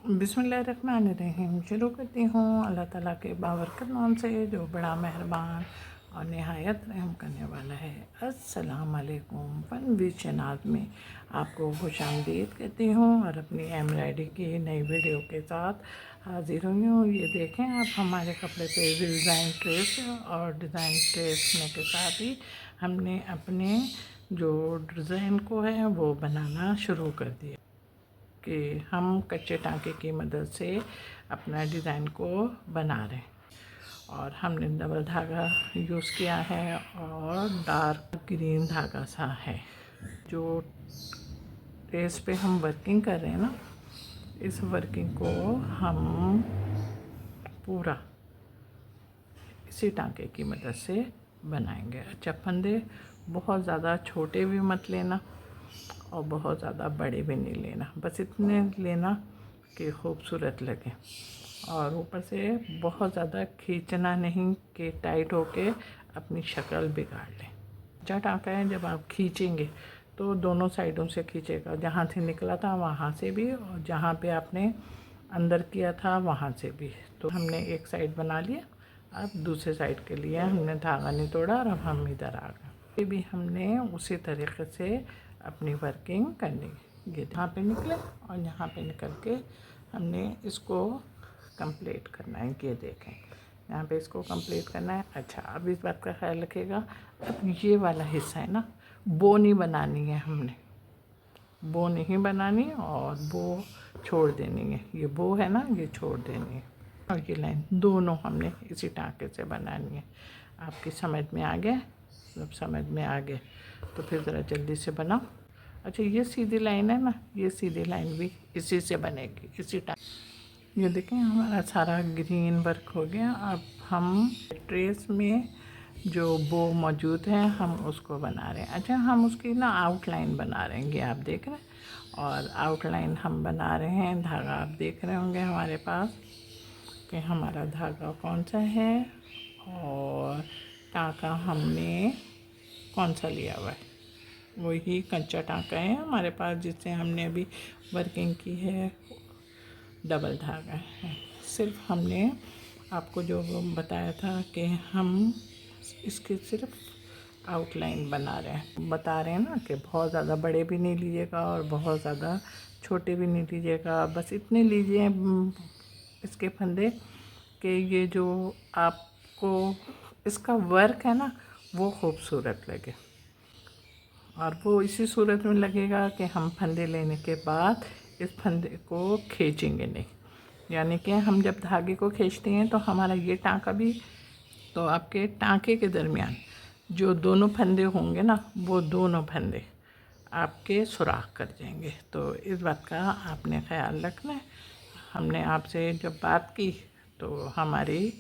बिस्मिल्लाहिर्रहमानिर्रहीम। शुरू करती हूँ अल्लाह ताला के बाबरकत नाम से जो बड़ा मेहरबान और नहायत रहम करने वाला है। अस्सलाम वालेकुम। फनवीज़ चैनल में आपको खुशामदीद कहती हूँ और अपनी एम्ब्रॉयडरी की नई वीडियो के साथ हाजिर हुई हूँ। ये देखें आप, हमारे कपड़े पे डिज़ाइन ट्रेस और डिज़ाइन ट्रेसने के साथ ही हमने अपने जो डिज़ाइन को है वो बनाना शुरू कर दिया कि हम कच्चे टांके की मदद से अपना डिज़ाइन को बना रहे हैं। और हमने डबल धागा यूज़ किया है और डार्क ग्रीन धागा सा है। जो ट्रेस पे हम वर्किंग कर रहे हैं ना, इस वर्किंग को हम पूरा इसी टांके की मदद से बनाएंगे। अच्छा, फंदे बहुत ज़्यादा छोटे भी मत लेना और बहुत ज़्यादा बड़े भी नहीं लेना, बस इतने लेना कि खूबसूरत लगे। और ऊपर से बहुत ज़्यादा खींचना नहीं कि टाइट होके अपनी शक्ल बिगाड़ लें। अच्छा टाँका है, जब आप खींचेंगे तो दोनों साइडों से खींचेगा, जहाँ से निकला था वहाँ से भी और जहाँ पे आपने अंदर किया था वहाँ से भी। तो हमने एक साइड बना लिया, अब दूसरे साइड के लिए हमने धागा नहीं तोड़ा और अब हम इधर आ गए। ये भी हमने उसी तरीके से अपनी वर्किंग करनी। ये यहाँ पे निकले और यहाँ पे निकल के हमने इसको कंप्लीट करना है। ये देखें, यहाँ पे इसको कंप्लीट करना है। अच्छा, अब इस बात का ख्याल रखिएगा, अब ये वाला हिस्सा है ना, बो नहीं बनानी है हमने, बो नहीं बनानी और बो छोड़ देनी है। ये बो है ना, ये छोड़ देनी है। और ये लाइन दोनों हमने इसी टाँके से बनानी है। आपकी समझ में आ गया? जब समझ में आ गए तो फिर ज़रा जल्दी से बनाओ। अच्छा, ये सीधी लाइन है ना, ये सीधी लाइन भी इसी से बनेगी, इसी टाइम। ये देखें, हमारा सारा ग्रीन वर्क हो गया। अब हम ट्रेस में जो बो मौजूद है हम उसको बना रहे हैं। अच्छा, हम उसकी ना आउटलाइन बना रहे हैं, ये आप देख रहे हैं। और आउटलाइन हम बना रहे हैं, धागा आप देख रहे होंगे हमारे पास कि हमारा धागा कौन सा है और टाँका हमने कौन सा लिया हुआ है। वही कच्चा टाँका है हमारे पास जिससे हमने अभी वर्किंग की है, डबल धागा है। सिर्फ हमने आपको जो बताया था कि हम इसके सिर्फ आउटलाइन बना रहे हैं, बता रहे हैं ना कि बहुत ज़्यादा बड़े भी नहीं लीजिएगा और बहुत ज़्यादा छोटे भी नहीं लीजिएगा, बस इतने लीजिए इसके फंदे कि ये जो आपको इसका वर्क है ना वो खूबसूरत लगे। और वो इसी सूरत में लगेगा कि हम फंदे लेने के बाद इस फंदे को खींचेंगे नहीं, यानी कि हम जब धागे को खींचते हैं तो हमारा ये टाँका भी, तो आपके टाँके के दरमियान जो दोनों फंदे होंगे ना, वो दोनों फंदे आपके सुराख कर जाएंगे। तो इस बात का आपने ख्याल रखना है। हमने आपसे जब बात की तो हमारी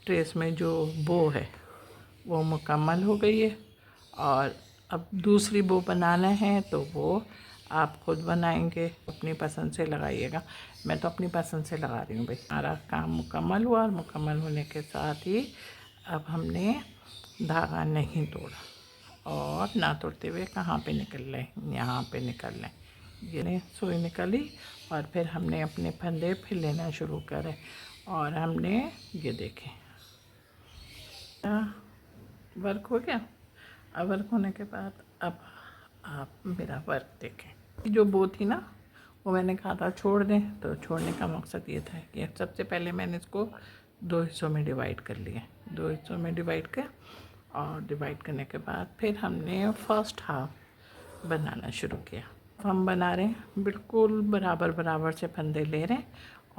ट्रेस में जो बो है वो मुकम्मल हो गई है। और अब दूसरी बो बनाना है तो वो आप खुद बनाएंगे, अपनी पसंद से लगाइएगा। मैं तो अपनी पसंद से लगा रही हूँ भाई। हमारा काम मुकम्मल हुआ और मुकम्मल होने के साथ ही अब हमने धागा नहीं तोड़ा और ना तोड़ते हुए कहाँ पे निकल रहे, यहाँ पे निकल रहे। ये सुई निकली और फिर हमने अपने फंदे फिर लेना शुरू करे और हमने ये देखें वर्क हो गया। अब वर्क होने के बाद अब आप मेरा वर्क देखें। जो बो थी ना, वो मैंने कहा था छोड़ दें, तो छोड़ने का मकसद ये था कि सबसे पहले मैंने इसको दो हिस्सों में डिवाइड कर लिया। दो हिस्सों में डिवाइड कर और डिवाइड करने के बाद फिर हमने फर्स्ट हाफ बनाना शुरू किया। हम बना रहे हैं बिल्कुल बराबर बराबर से फंदे ले रहे हैं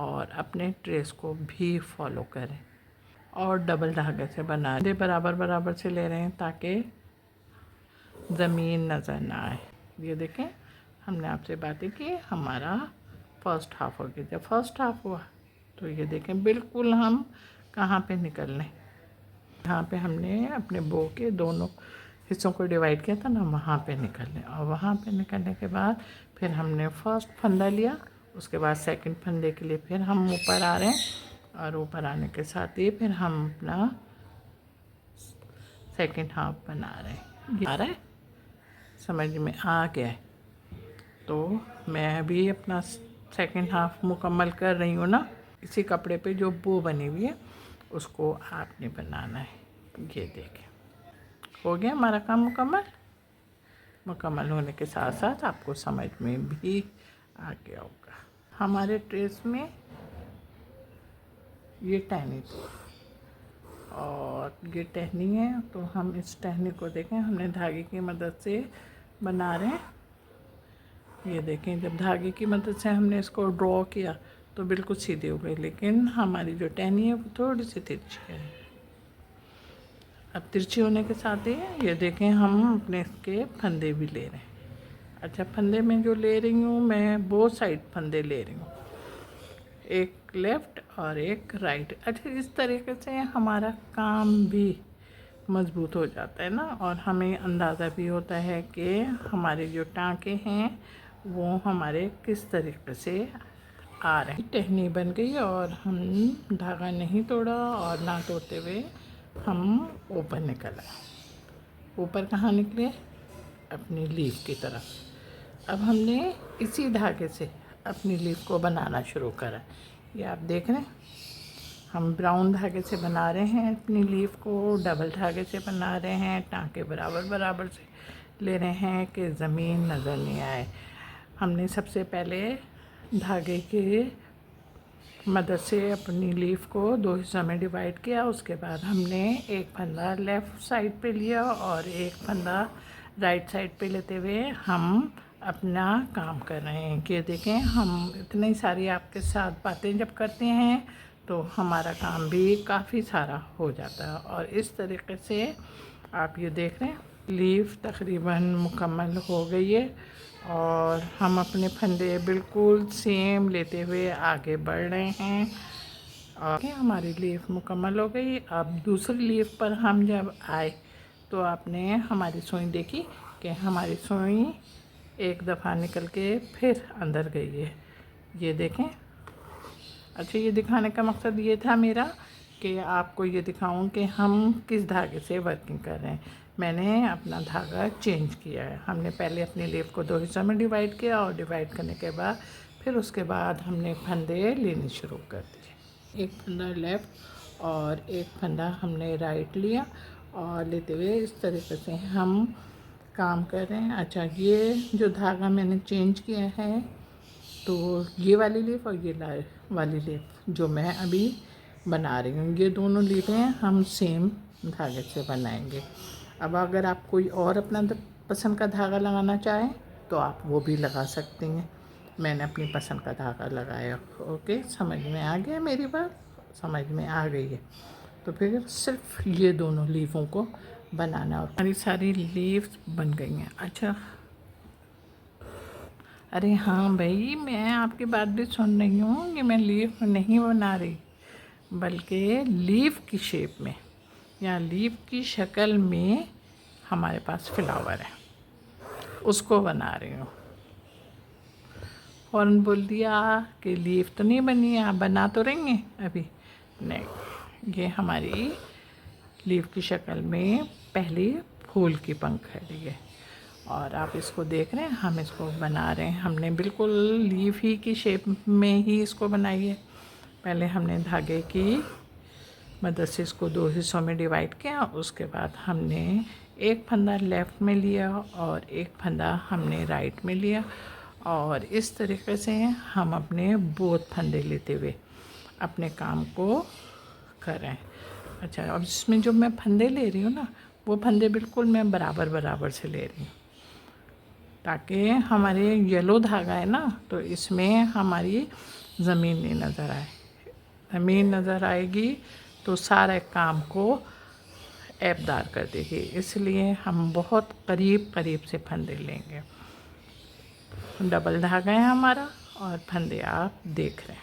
और अपने ट्रेस को भी फॉलो करें और डबल धागे से बना रहे, बराबर बराबर से ले रहे हैं ताकि ज़मीन नज़र ना आए। ये देखें, हमने आपसे बातें की, हमारा फर्स्ट हाफ हो गया। जब फर्स्ट हाफ हुआ तो ये देखें बिल्कुल हम कहाँ पे निकल लें, यहाँ पे हमने अपने बो के दोनों हिस्सों को डिवाइड किया था ना, वहाँ पे निकल लें। और वहाँ पे निकलने के बाद फिर हमने फर्स्ट फंदा लिया, उसके बाद सेकंड फंदे के लिए फिर हम ऊपर आ रहे हैं और ऊपर आने के साथ ही फिर हम अपना सेकंड हाफ बना रहे हैं। आ रहा है, समझ में आ गया है। तो मैं अभी अपना सेकंड हाफ मुकम्मल कर रही हूँ ना, इसी कपड़े पे जो बो बनी हुई है उसको आपने बनाना है। ये देखें, हो गया हमारा काम मुकम्मल। मुकम्मल होने के साथ साथ आपको समझ में भी आ गया होगा। हमारे ड्रेस में ये टहनी थी और ये टहनी है, तो हम इस टहनी को देखें, हमने धागे की मदद से बना रहे हैं। ये देखें, जब धागे की मदद से हमने इसको ड्रॉ किया तो बिल्कुल सीधी हो गई, लेकिन हमारी जो टहनी है वो थोड़ी सी तिरछी है। अब तिरछी होने के साथ ही ये देखें, हम अपने इसके फंदे भी ले रहे हैं। अच्छा, फंदे में जो ले रही हूँ मैं, बोथ साइड फंदे ले रही हूँ, एक लेफ़्ट और एक राइट। अच्छा, इस तरीके से हमारा काम भी मज़बूत हो जाता है ना, और हमें अंदाज़ा भी होता है कि हमारे जो टाँके हैं वो हमारे किस तरीके से आ रहे हैं। टहनी बन गई और हम धागा नहीं तोड़ा, और ना तोड़ते हुए हम ऊपर निकल आए। ऊपर कहाँ निकले? अपनी लीफ की तरफ। अब हमने इसी धागे से अपनी लीफ को बनाना शुरू करा। ये आप देख रहे हैं, हम ब्राउन धागे से बना रहे हैं अपनी लीफ को, डबल धागे से बना रहे हैं, टाँके बराबर बराबर से ले रहे हैं कि ज़मीन नज़र नहीं आए। हमने सबसे पहले धागे की मदद से अपनी लीफ को 2 हिस्सों में डिवाइड किया। उसके बाद हमने एक फंदा लेफ़्ट साइड पे लिया और एक फंदा राइट साइड पे लेते हुए हम अपना काम कर रहे हैं। कि देखें, हम इतनी सारी आपके साथ बातें जब करते हैं तो हमारा काम भी काफ़ी सारा हो जाता है। और इस तरीके से आप ये देख रहे हैं, लीफ तकरीबन मुकम्मल हो गई है और हम अपने फंदे बिल्कुल सेम लेते हुए आगे बढ़ रहे हैं। और हमारी लीफ मुकम्मल हो गई। अब दूसरी लीफ पर हम जब आए तो आपने हमारी सुई देखी कि हमारी सुई एक दफ़ा निकल के फिर अंदर गई है। ये देखें। अच्छा, ये दिखाने का मकसद ये था मेरा कि आपको ये दिखाऊं कि हम किस धागे से वर्किंग कर रहे हैं। मैंने अपना धागा चेंज किया है। हमने पहले अपनी लीफ को 2 हिस्सों में डिवाइड किया और डिवाइड करने के बाद फिर उसके बाद हमने फंदे लेने शुरू कर दिए। एक फंदा लेफ़्ट और एक फंदा हमने राइट लिया और लेते हुए इस तरीके से हम काम कर रहे हैं। अच्छा, ये जो धागा मैंने चेंज किया है, तो ये वाली लीफ और ये वाली लीफ जो मैं अभी बना रही हूँ, ये दोनों लीफें हम सेम धागे से बनाएंगे। अब अगर आप कोई और अपना पसंद का धागा लगाना चाहें तो आप वो भी लगा सकती हैं। मैंने अपनी पसंद का धागा लगाया। ओके, समझ में आ गया? मेरी बात समझ में आ गई है? तो फिर सिर्फ ये दोनों लीफों को बनाना और हमारी सारी लीव्स बन गई हैं। अच्छा, अरे हाँ भाई, मैं आपकी बात भी सुन रही हूँ कि मैं लीफ नहीं बना रही, बल्कि लीफ की शेप में या लीफ की शक्ल में हमारे पास फ्लावर है, उसको बना रही हूँ। फ़ौरन बोल दिया कि लीफ तो नहीं बनी है, आप बना तो रही हैं अभी? नहीं, ये हमारी लीफ की शक्ल में पहली फूल की पंखुड़ी है और आप इसको देख रहे हैं, हम इसको बना रहे हैं। हमने बिल्कुल लीफ ही की शेप में ही इसको बनाई है। पहले हमने धागे की मदद से इसको 2 हिस्सों में डिवाइड किया। उसके बाद हमने एक फंदा लेफ़्ट में लिया और एक फंदा हमने राइट में लिया और इस तरीके से हम अपने बोथ फंदे लेते हुए अपने काम को कर रहे हैं। अच्छा, अब इसमें जो मैं फंदे ले रही हूँ ना, वो फंदे बिल्कुल मैं बराबर बराबर से ले रही हूँ, ताकि हमारे येलो धागा है ना, तो इसमें हमारी ज़मीन नहीं नज़र आए। ज़मीन नज़र आएगी तो सारे काम को ऐबदार कर देगी, इसलिए हम बहुत करीब करीब से फंदे लेंगे। डबल धागा है हमारा और फंदे आप देख रहे हैं।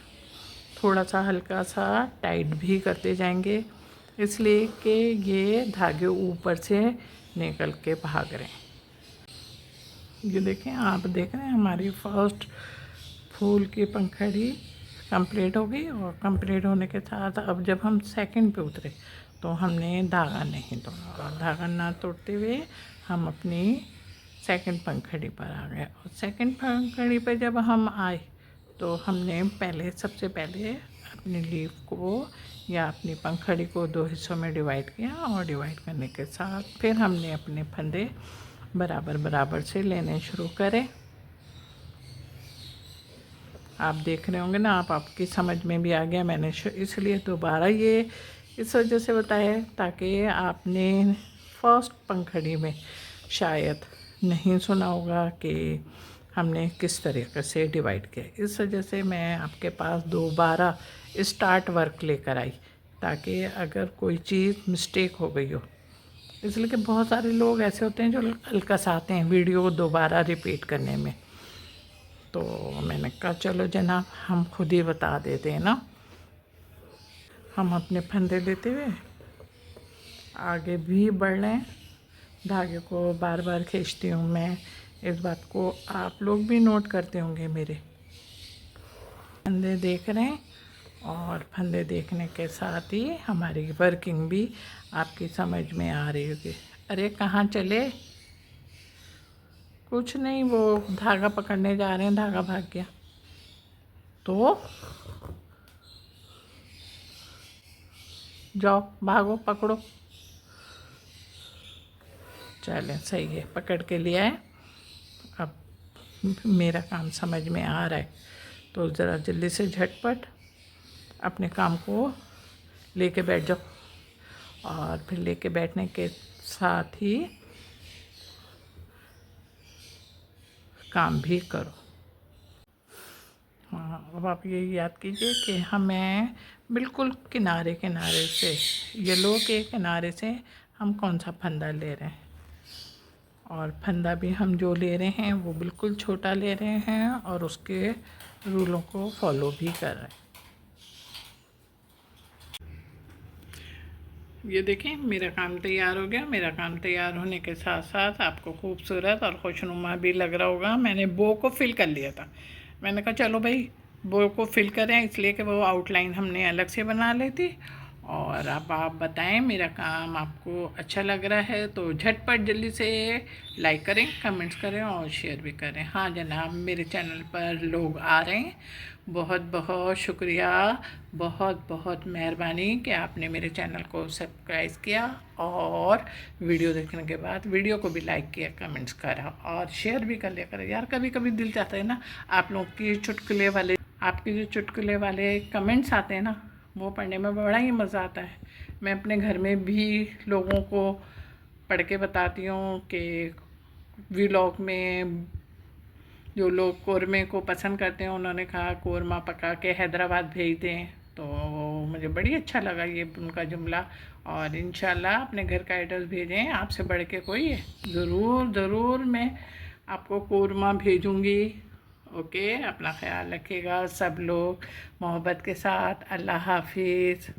थोड़ा सा हल्का सा टाइट भी करते जाएंगे, इसलिए कि ये धागे ऊपर से निकल के भाग रहे हैं। ये देखें, आप देख रहे हैं हमारी फर्स्ट फूल की पंखुड़ी कंप्लीट हो गई और कंप्लीट होने के साथ अब जब हम सेकंड पे उतरे तो हमने धागा नहीं तोड़ा और धागा ना तोड़ते हुए हम अपनी सेकंड पंखुड़ी पर आ गए। और सेकंड पंखुड़ी पर जब हम आए तो हमने सबसे पहले अपनी लीफ को या अपनी पंखड़ी को 2 हिस्सों में डिवाइड किया, और डिवाइड करने के साथ फिर हमने अपने फंदे बराबर बराबर से लेने शुरू करें। आप देख रहे होंगे ना, आपकी समझ में भी आ गया। मैंने इसलिए दोबारा ये इस वजह से बताया ताकि आपने फर्स्ट पंखड़ी में शायद नहीं सुना होगा कि हमने किस तरीके से डिवाइड किया। इस वजह से मैं आपके पास दोबारा स्टार्ट वर्क लेकर आई, ताकि अगर कोई चीज़ मिस्टेक हो गई हो। इसलिए कि बहुत सारे लोग ऐसे होते हैं जो अलकसाते हैं वीडियो को दोबारा रिपीट करने में। तो मैंने कहा चलो जनाब हम खुद ही बता देते हैं ना। हम अपने फंदे लेते हुए आगे भी बढ़ रहे हैं। धागे को बार बार खींचती हूँ मैं। इस बात को आप लोग भी नोट करते होंगे। मेरे फंदे देख रहे हैं, और फंदे देखने के साथ ही हमारी वर्किंग भी आपकी समझ में आ रही होगी। अरे कहाँ चले? कुछ नहीं, वो धागा पकड़ने जा रहे हैं, धागा भाग गया। तो जाओ भागो पकड़ो। चलें सही है, पकड़ के लिया है। अब मेरा काम समझ में आ रहा है, तो ज़रा जल्दी से झटपट अपने काम को लेके बैठ जाओ, और फिर लेके बैठने के साथ ही काम भी करो। हाँ, अब आप ये याद कीजिए कि हमें बिल्कुल किनारे किनारे से, येलो के किनारे से हम कौन सा फंदा ले रहे हैं, और फंदा भी हम जो ले रहे हैं वो बिल्कुल छोटा ले रहे हैं, और उसके रूलों को फॉलो भी कर रहे हैं। ये देखें मेरा काम तैयार हो गया। मेरा काम तैयार होने के साथ साथ आपको खूबसूरत और खुशनुमा भी लग रहा होगा। मैंने बो को फिल कर लिया था। मैंने कहा चलो भाई बो को फिल करें, इसलिए कि वो आउटलाइन हमने अलग से बना ली थी। और अब आप बताएं मेरा काम आपको अच्छा लग रहा है तो झटपट जल्दी से लाइक करें, कमेंट्स करें और शेयर भी करें। हाँ जनाब, मेरे चैनल पर लोग आ रहे हैं, बहुत बहुत शुक्रिया, बहुत बहुत मेहरबानी कि आपने मेरे चैनल को सब्सक्राइब किया, और वीडियो देखने के बाद वीडियो को भी लाइक किया, कमेंट्स करा और शेयर भी कर लिया करें। यार कभी कभी दिल चाहता है ना आप लोग की चुटकुले वाले, आपके जो चुटकुले वाले कमेंट्स आते हैं ना, वो पढ़ने में बड़ा ही मज़ा आता है। मैं अपने घर में भी लोगों को पढ़ के बताती हूँ कि व्लॉग में जो लोग कौरमे को पसंद करते हैं, उन्होंने कहा कौरमा पका के हैदराबाद भेज दें, तो मुझे बड़ी अच्छा लगा ये उनका जुमला। और इंशाल्लाह अपने घर का एड्रेस भेजें, आपसे बढ़ के कोई है, ज़रूर ज़रूर मैं आपको कौरमा भेजूँगी। ओके, अपना ख्याल रखिएगा सब लोग मोहब्बत के साथ। अल्लाह हाफिज़।